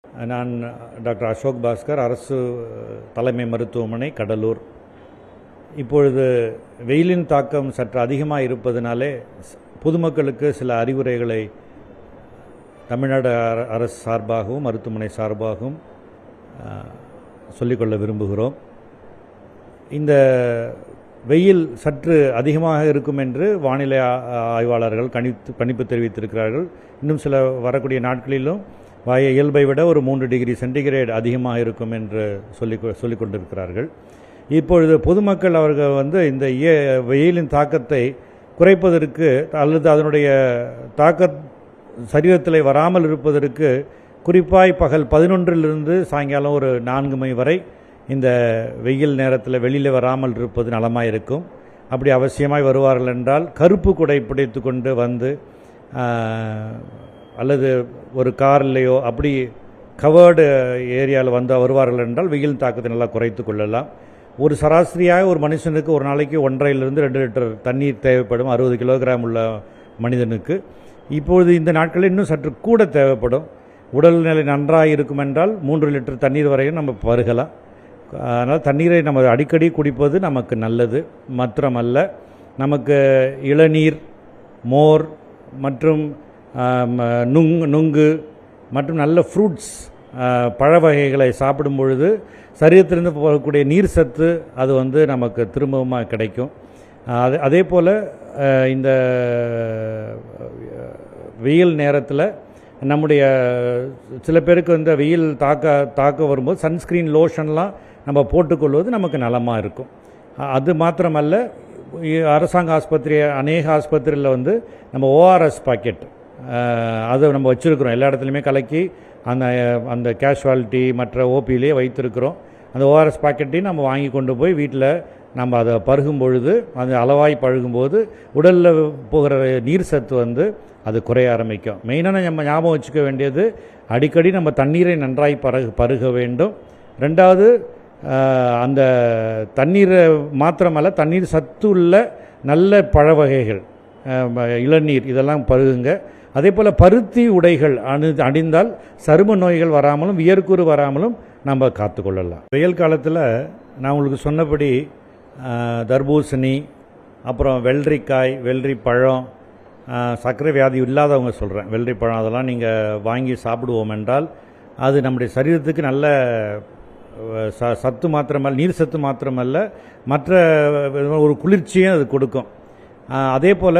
நான் டாக்டர் அசோக் பாஸ்கர், அரசு தலைமை மருத்துவமனை, கடலூர். இப்பொழுது வெயிலின் தாக்கம் சற்று அதிகமாக இருப்பதனாலே பொதுமக்களுக்கு சில அறிவுரைகளை தமிழ்நாடு அரசு சார்பாகவும் மருத்துவமனை சார்பாகவும் சொல்லிக்கொள்ள விரும்புகிறோம். இந்த வெயில் சற்று அதிகமாக இருக்கும் என்று வானிலை ஆய்வாளர்கள் கணிப்பு தெரிவித்திருக்கிறார்கள். இன்னும் சில வரக்கூடிய நாட்களிலும் இயல்பை விட ஒரு 3 டிகிரி சென்டிகிரேட் அதிகமாக இருக்கும் என்று சொல்லிக் கொண்டிருக்கிறார்கள். இப்பொழுது பொதுமக்கள் அவர்கள் இந்த வெயிலின் தாக்கத்தை குறைப்பதற்கு அல்லது அதனுடைய சரீரத்தில் வராமல் இருப்பதற்கு குறிப்பாய் பகல் 11 சாயங்காலம் ஒரு 4 மணி வரை இந்த வெயில் நேரத்தில் வெளியில் வராமல் இருப்பது நலமாக இருக்கும். அப்படி அவசியமாய் வருவார்கள் என்றால் கருப்பு குடை பிடித்து கொண்டு வந்து அல்லது ஒரு கார்லேயோ அப்படி கவர்டு ஏரியாவில் வருவார்கள் என்றால் வெயில் தாக்கத்தை நல்லா குறைத்து கொள்ளலாம். ஒரு சராசரியாக ஒரு மனுஷனுக்கு ஒரு நாளைக்கு 1.5 2 லிட்டர் தண்ணீர் தேவைப்படும் 60 கிலோகிராம் உள்ள மனிதனுக்கு. இப்பொழுது இந்த நாட்களில் இன்னும் சற்று கூட தேவைப்படும். உடல்நிலை நன்றாக இருக்கும் என்றால் 3 லிட்டர் தண்ணீர் வரையும் நம்ம பருகலாம். அதனால் தண்ணீரை நம்ம அடிக்கடி குடிப்பது நமக்கு நல்லது. மாத்திரமல்ல, நமக்கு இளநீர், மோர் மற்றும் நுங்கு மற்றும் நல்ல ஃப்ரூட்ஸ், பழ வகைகளை சாப்பிடும் பொழுது சரீரத்திலிருந்து போகக்கூடிய நீர் சத்து அது நமக்கு திரும்பவும் கிடைக்கும். அதே போல் இந்த வெயில் நேரத்தில் நம்முடைய சில பேருக்கு வெயில் தாக்க வரும்போது சன்ஸ்க்ரீன் லோஷன்லாம் நம்ம போட்டுக்கொள்வது நமக்கு நலமாக இருக்கும். அது மாத்திரமல்ல, அரசாங்க அநேக ஆஸ்பத்திரியில் நம்ம ஓஆர்எஸ் பாக்கெட் அதை நம்ம வச்சுருக்கிறோம். எல்லா இடத்துலையுமே கலக்கி அந்த கேஷுவாலிட்டி மற்ற ஓபியிலே வைத்திருக்கிறோம். அந்த ஓஆர்எஸ் பாக்கெட்டையும் நம்ம வாங்கி கொண்டு போய் வீட்டில் நம்ம அதை பருகும் பொழுது, அது அளவாய் பருகும்போது உடலில் போகிற நீர் சத்து அது குறைய ஆரம்பிக்கும். மெயினாக நம்ம ஞாபகம் வச்சுக்க வேண்டியது, அடிக்கடி நம்ம தண்ணீரை நன்றாய் பருக வேண்டும். ரெண்டாவது, அந்த தண்ணீரை மாத்திரமல்ல, தண்ணீர் சத்து உள்ள நல்ல பழ வகைகள், இளநீர் இதெல்லாம் பருகுங்க. அதே போல் பருத்தி உடைகள் அணிந்தால் சரும நோய்கள் வராமலும் வியர்க்குறு வராமலும் நம்ம காத்துக்கொள்ளலாம். வெயில் காலத்தில் நான் உங்களுக்கு சொன்னபடி தர்பூசணி, அப்புறம் வெள்ளரிக்காய், வெள்ளரி பழம், சர்க்கரை வியாதி இல்லாதவங்க சொல்கிறேன், வெள்ளரி பழம் அதெல்லாம் நீங்கள் வாங்கி சாப்பிடுவோம் என்றால் அது நம்முடைய சரீரத்துக்கு நல்ல சத்து மாத்திரமல்ல, நீர் சத்து மாத்திரமல்ல, மற்ற ஒரு குளிர்ச்சியும் அது கொடுக்கும். அதே போல்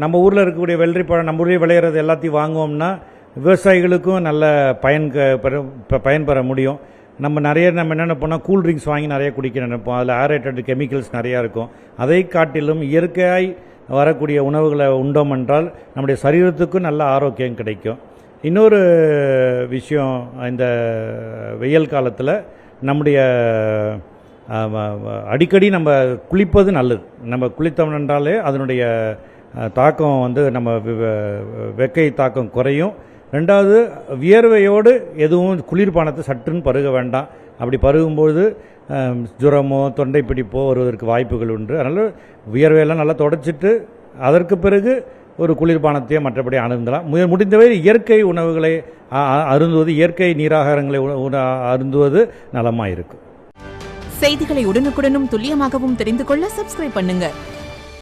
நம்ம ஊரில் இருக்கக்கூடிய வெள்ளரி பழம் நம்ம ஊரில் விளையிறது எல்லாத்தையும் வாங்குவோம்னா விவசாயிகளுக்கும் நல்ல பயன் பெற முடியும். நம்ம என்னென்ன பண்ணால் கூல்ட்ரிங்க்ஸ் வாங்கி நிறைய குடிக்க நினைப்போம். அதில் ஏரேட்டட் கெமிக்கல்ஸ் நிறையா இருக்கும். அதை காட்டிலும் இயற்கையாய் வரக்கூடிய உணவுகளை உண்டோம் என்றால் நம்முடைய சரீரத்துக்கும் நல்ல ஆரோக்கியம் கிடைக்கும். இன்னொரு விஷயம், இந்த வெயில் காலத்தில் நம்முடைய அடிக்கடி நம்ம குளிப்பது நல்லது. நம்ம குளித்தோம் என்றாலே அதனுடைய தாக்கம் நம்ம வெக்கை தாக்கம் குறையும். ரெண்டாவது, வியர்வையோடு எதுவும் குளிர்பானத்தை சற்றுன்னு பருக வேண்டாம். அப்படி பருகும்போது ஜுரமோ தொண்டை பிடிப்போ வருவதற்கு வாய்ப்புகள் உண்டு. அதனால் வியர்வையெல்லாம் நல்லா தொடச்சிட்டு அதற்கு பிறகு ஒரு குளிர்பானத்தையே மற்றபடி அருந்தலாம். முடிந்தவரை இயற்கை உணவுகளை அருந்துவது, இயற்கை நீராகாரங்களை அருந்துவது நலமாக இருக்கும். செய்திகளை உடனுக்குடனும் துல்லியமாகவும் தெரிந்து கொள்ள சப்ஸ்கிரைப் பண்ணுங்க.